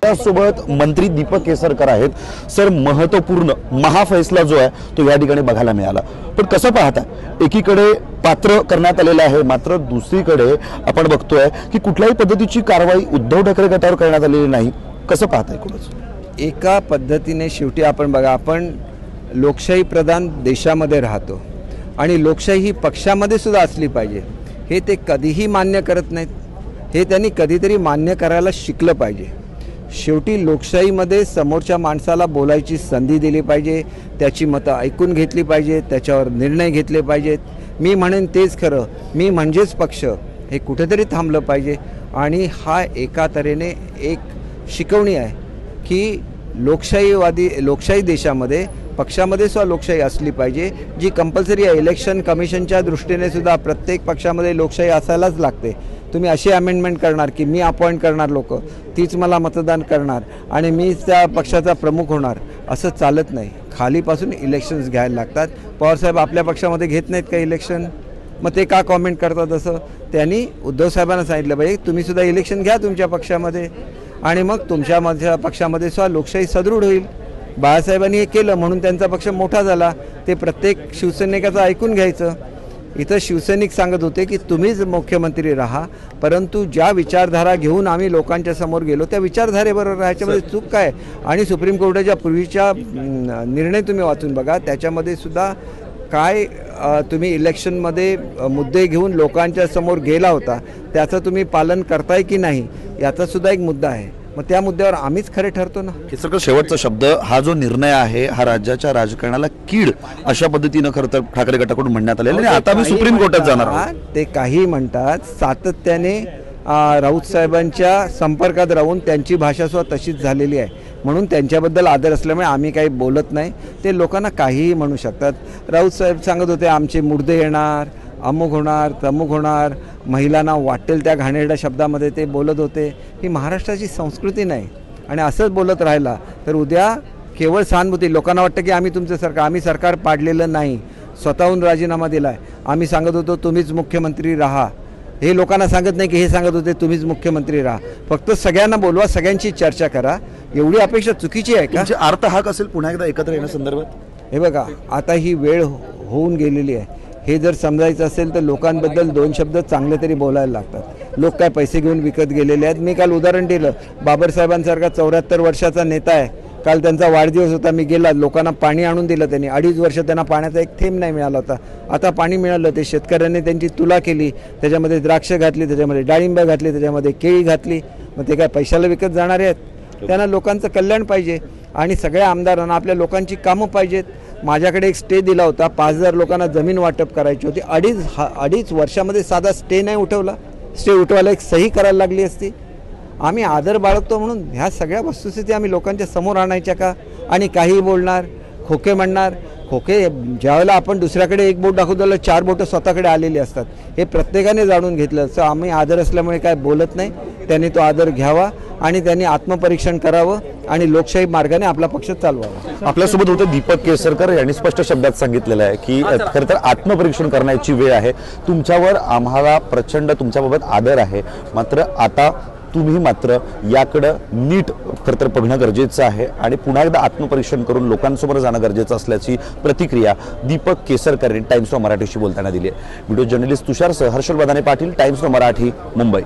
आपल्यासोबत मंत्री दीपक केसरकर आहेत। सर, महत्त्वपूर्ण महाफैसला जो आहे तो या ठिकाणी बघायला मिळाला, पण कसं पाहता? एकीकडे पात्र करण्यात आलेलं आहे, मात्र दुसरीकडे आपण बघतोय की कुठल्याही पद्धतीची कारवाई उद्धव ठाकरे गटावर करण्यात आलेली नाही। कसं पाहताय? कोणच एका पद्धतीने शेवटी आपण बघा, आपण लोकशाही प्रधान देशामध्ये राहतो आणि लोकशाही ही पक्षामध्ये सुद्धा असली पाहिजे, हे ते कधीही मान्य करत नाहीत। हे त्यांनी कधीतरी मान्य करायला शिकलं पाहिजे। शेवटी लोकशाहीमध्ये समोरच्या माणसाला बोलायची संधी दिली पाहिजे, त्याची मतं ऐकून घेतली पाहिजे, त्याच्यावर निर्णय घेतले पाहिजेत। मी म्हणेन तेच खरं, मी म्हणजेच पक्ष, हे कुठेतरी थांबलं पाहिजे। आणि हा एका तऱ्हेने एक शिकवणी आहे की लोकशाही देशामध्ये पक्षामध्ये सुद्धा लोकशाही असली पाहिजे, जी कंपल्सरी आहे। इलेक्शन कमिशनच्या दृष्टीने सुद्धा प्रत्येक पक्षामध्ये लोकशाही असायलाच लागते। तुम्ही अशी अमेंडमेंट करणार की मी अपॉइंट करणार लोक, तीच मला मतदान करणार आणि मी त्या पक्षाचा प्रमुख होणार, असं चालत नाही। खालीपासून इलेक्शन्स घ्यायला लागतात। पवारसाहेब आपल्या पक्षामध्ये घेत नाहीत का इलेक्शन? मग ते का कॉमेंट करतात? असं त्यांनी उद्धव साहेबांना सांगितलं पाहिजे, तुम्ही सुद्धा इलेक्शन घ्या तुमच्या पक्षामध्ये आणि मग तुमच्या पक्षामध्ये सुद्धा लोकशाही सदृढ होईल। बाळासाहेबांनी हे केलं म्हणून त्यांचा पक्ष मोठा झाला। ते प्रत्येक शिवसैनिकाचं ऐकून घ्यायचं। इथं शिवसैनिक सांगत होते की तुम्हीच मुख्यमंत्री राहा, परंतु ज्या विचारधारा घेऊन आम्ही लोकांच्या समोर गेलो त्या विचारधारेबरोबर राहायच्यामध्ये चूक काय? आणि सुप्रीम कोर्टाच्या पूर्वीच्या निर्णय तुम्ही वाचून बघा, त्याच्यामध्ये सुद्धा काय तुम्ही इलेक्शनमध्ये मुद्दे घेऊन लोकांच्या समोर गेला होता, त्याचं तुम्ही पालन करताय की नाही याचा सुद्धा एक मुद्दा आहे। मग त्या मुद्द्यावर आम्हीच खरे ठरतो ना। केसरकर, शेवटचा शब्द, हा जो निर्णय आहे हा राज्याच्या राजकारणाला कीड अशा पद्धतीनं खरं तर ठाकरे गटाकडून म्हणण्यात आलेलं आणि आता मी सुप्रीम कोर्टात जाणार आहे ते काही म्हणतात। सातत्याने राऊत साहेबांच्या संपर्कात राहून त्यांची भाषा सुद्धा तशीच झालेली आहे, म्हणून त्यांच्याबद्दल आदर असल्यामुळे आम्ही काही बोलत नाही। ते लोकांना काहीही म्हणू शकतात। राऊत साहेब सांगत होते आमचे मुर्दे येणार, अमुक होणार, तमुक होणार, महिलांना वाटेल त्या घाणेरड्या शब्दामध्ये ते बोलत होते। ही महाराष्ट्राची संस्कृती नाही आणि असंच बोलत राहिला तर उद्या केवळ सहानुभूती, लोकांना वाटतं की आम्ही तुमचं सरकार, आम्ही सरकार पाडलेलं नाही, स्वतःहून राजीनामा दिला आहे। आम्ही सांगत होतो तुम्हीच मुख्यमंत्री राहा, हे लोकांना सांगत नाही की हे सांगत होते तुम्हीच मुख्यमंत्री राहा। फक्त सगळ्यांना बोलवा, सगळ्यांची चर्चा करा, एवढी अपेक्षा चुकीची आहे का? अर्थ हा असेल पुन्हा एकदा एकत्र येण्यासंदर्भात? हे बघा, आता ही वेळ होऊन गेलेली आहे। हे जर समजायचं असेल तर लोकांबद्दल दोन शब्द चांगले तरी बोलायला लागतात। लोक काय पैसे घेऊन विकत गेलेले आहेत? मी काल उदाहरण दिलं, बाबासाहेबांसारखा 74 वर्षाचा नेता आहे, काल त्यांचा वाढदिवस होता, मी गेला, लोकांना पाणी आणून दिलं त्यांनी। 2.5 वर्ष त्यांना पाण्याचा एक थेंब नाही मिळाला होता, आता पाणी मिळालं। ते शेतकऱ्यांनी त्यांची तुला केली, त्याच्यामध्ये द्राक्ष घातली, त्याच्यामध्ये डाळिंब घातली, त्याच्यामध्ये केळी घातली। मग ते काय पैशाला विकत जाणारे आहेत? त्यांना लोकांचं कल्याण पाहिजे आणि सगळ्या आमदारांना आपल्या लोकांची कामं पाहिजेत। माझ्याकडे एक स्टे दिला होता, 5000 लोकांना जमीन वाटप करायची होती, अडीच वर्षामध्ये साधा स्टे नाही उठवला। स्टे उठवायला एक सही करायला लागली असती। आम्ही आदर बाळगतो म्हणून ह्या सगळ्या वस्तुस्थिती आम्ही लोकांच्या समोर आणायच्या का? आणि काही बोलणार, खोके म्हणणार। खोके ज्यावेळेला आपण दुसऱ्याकडे एक बोट दाखवतो त्याला 4 बोटं स्वतःकडे आलेली असतात, हे प्रत्येकाने जाणून घेतलं असं। आम्ही आदर असल्यामुळे काय बोलत नाही, त्यांनी तो आदर घ्यावा आणि त्यांनी आत्मपरीक्षण करावं आणि लोकशाही मार्गाने आपला पक्ष चालवावा। आपल्यासोबत होते दीपक केसरकर यांनी स्पष्ट शब्दात सांगितलेलं आहे की खरं तर आत्मपरीक्षण करण्याची वेळ आहे। तुमच्यावर आम्हाला प्रचंड तुमच्याबाबत आदर आहे, मात्र आता तुम्ही मात्र याकडं नीट खरं तर बघणं गरजेचं आहे आणि पुन्हा एकदा आत्मपरीक्षण करून लोकांसमोर जाणं गरजेचं असल्याची प्रतिक्रिया दीपक केसरकर यांनी टाइम्स ऑफ मराठीशी बोलताना दिली आहे। व्हिडिओ जर्नलिस्ट तुषारसह हर्षल बदाने पाटील, टाइम्स ऑफ मराठी, मुंबई।